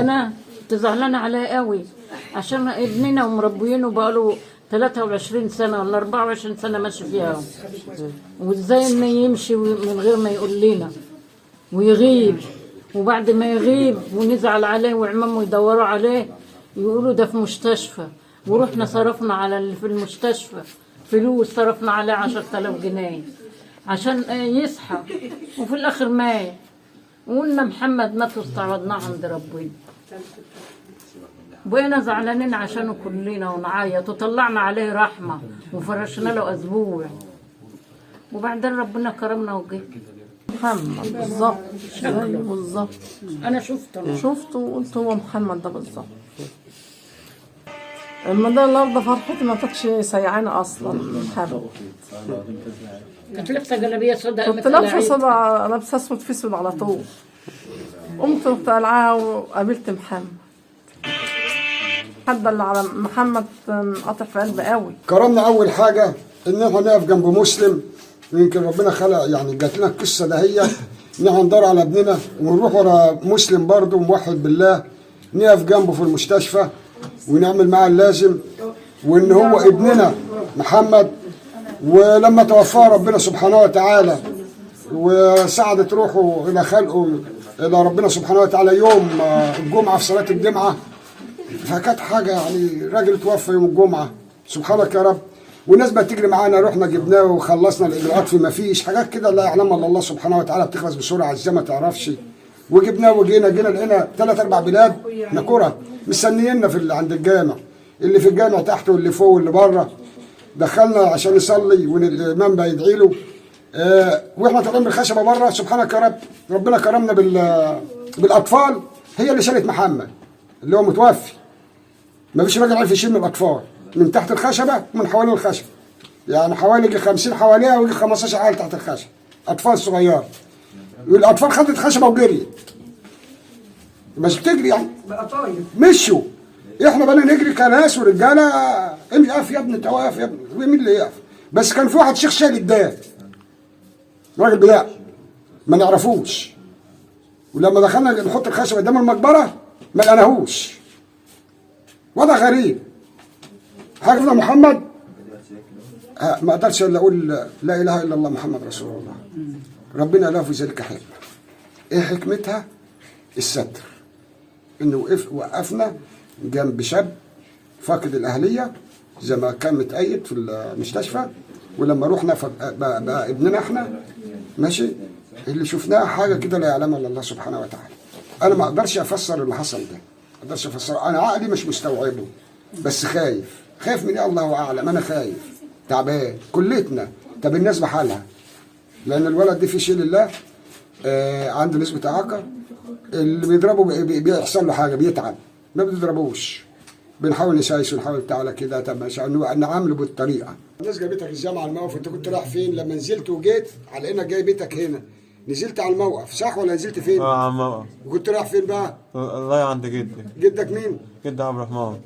انا زعلانه عليه قوي عشان ابننا ومربيينه بقاله 23 سنه ولا 24 سنه ماشي فيها، وازاي انه يمشي من غير ما يقول لنا ويغيب، وبعد ما يغيب ونزعل عليه وعمامه يدوروا عليه يقولوا ده في مستشفى، ورحنا صرفنا على اللي في المستشفى فلوس، صرفنا عليه 10,000 جنيه عشان يصحى، وفي الاخر مات. وقلنا محمد مات واستعوضناه عند ربنا. بقينا زعلانين عشانه كلنا ونعيط، وطلعنا عليه رحمه وفرشنا له اسبوع، وبعدين ربنا كرمنا وجه محمد بالظبط زيه بالظبط. انا شفته وقلت هو محمد ده بالظبط. اما ده النهارده فرحتي ما كانتش سيعانه اصلا من حاله. كانت لابسه جلابيه سوداء، كنت لابسه سوداء، لابسه اسود في اسود على طول. قمت رحت قلعاه وقابلت محمد. حد اللي على محمد قاطع في قلبي قوي. كرمنا اول حاجه ان احنا نقف جنب مسلم، ويمكن ربنا خلق يعني جات لنا القصه دهيت ان احنا ندور على ابننا ونروح ورا مسلم برضه موحد بالله، نقف جنبه في المستشفى ونعمل معاه اللازم، وان هو ابننا محمد. ولما توفاه ربنا سبحانه وتعالى وسعدت روحه الى خلقه الى ربنا سبحانه وتعالى يوم الجمعه في صلاه الجمعه، فكانت حاجه يعني راجل توفى يوم الجمعه، سبحانك يا رب. والناس بقت تجري معانا، رحنا جبناه وخلصنا الاجراءات، في ما فيش حاجات كده لا يعلمها الا الله سبحانه وتعالى بتخلص بسرعه ازاي ما تعرفش. وجبناه وجينا لقينا 3-4 بلاد احنا كره مستنيينا في عند الجامع، اللي في الجامع تحت واللي فوق واللي بره. دخلنا عشان نصلي والامام بيدعي له، واحنا طالعين بالخشبه بره، سبحانك يا رب ربنا كرمنا بالاطفال. هي اللي شالت محمد اللي هو متوفي. ما فيش راجل عارف يشيل من الاطفال من تحت الخشبه ومن حوالين الخشبه، يعني حوالي 50 حواليها ويجي 15 عيل تحت الخشبه، اطفال صغيره. والاطفال خدت الخشبه وجريت، مش بتجري يعني مشوا. احنا بقينا نجري كناس ورجاله، اقف يا ابني، انت واقف يا ابني، مين اللي يقف؟ بس كان في واحد شيخ شايل الداب، راجل بتاع ما نعرفوش، ولما دخلنا نحط الخشبه قدام المقبره ما لقيناهوش. وضع غريب. حاجه محمد ما اقدرش الا اقول لا اله الا الله محمد رسول الله. ربنا له في ذلك حكمه. ايه حكمتها؟ الستر. انه وقفنا جنب شاب فاقد الاهليه زي ما كان متأيد في المستشفى، ولما رحنا بقى ابننا احنا ماشي. اللي شفناه حاجه كده لا يعلمها الا الله سبحانه وتعالى. انا ما اقدرش افسر اللي حصل ده، ما اقدرش افسره، انا عقلي مش مستوعبه، بس خايف من ايه الله اعلم. انا خايف تعبان كلتنا. طب الناس بحالها، لان الولد ده في شيء لله عنده نسبه اعاقه، اللي بيضربه بيحصل له حاجه بيتعب، ما بنضربوش، بنحاول نسايسه ونحاول تعالى كده. طب نعامله بالطريقه. الناس جابتك الجامعه على الموقف، انت كنت رايح فين لما نزلت وجيت على انك جاي بيتك هنا؟ نزلت على الموقف صح ولا نزلت فين؟ على الموقف. وكنت رايح فين بقى؟ والله عند جدي. جدك مين؟ جدي عبد الرحمن.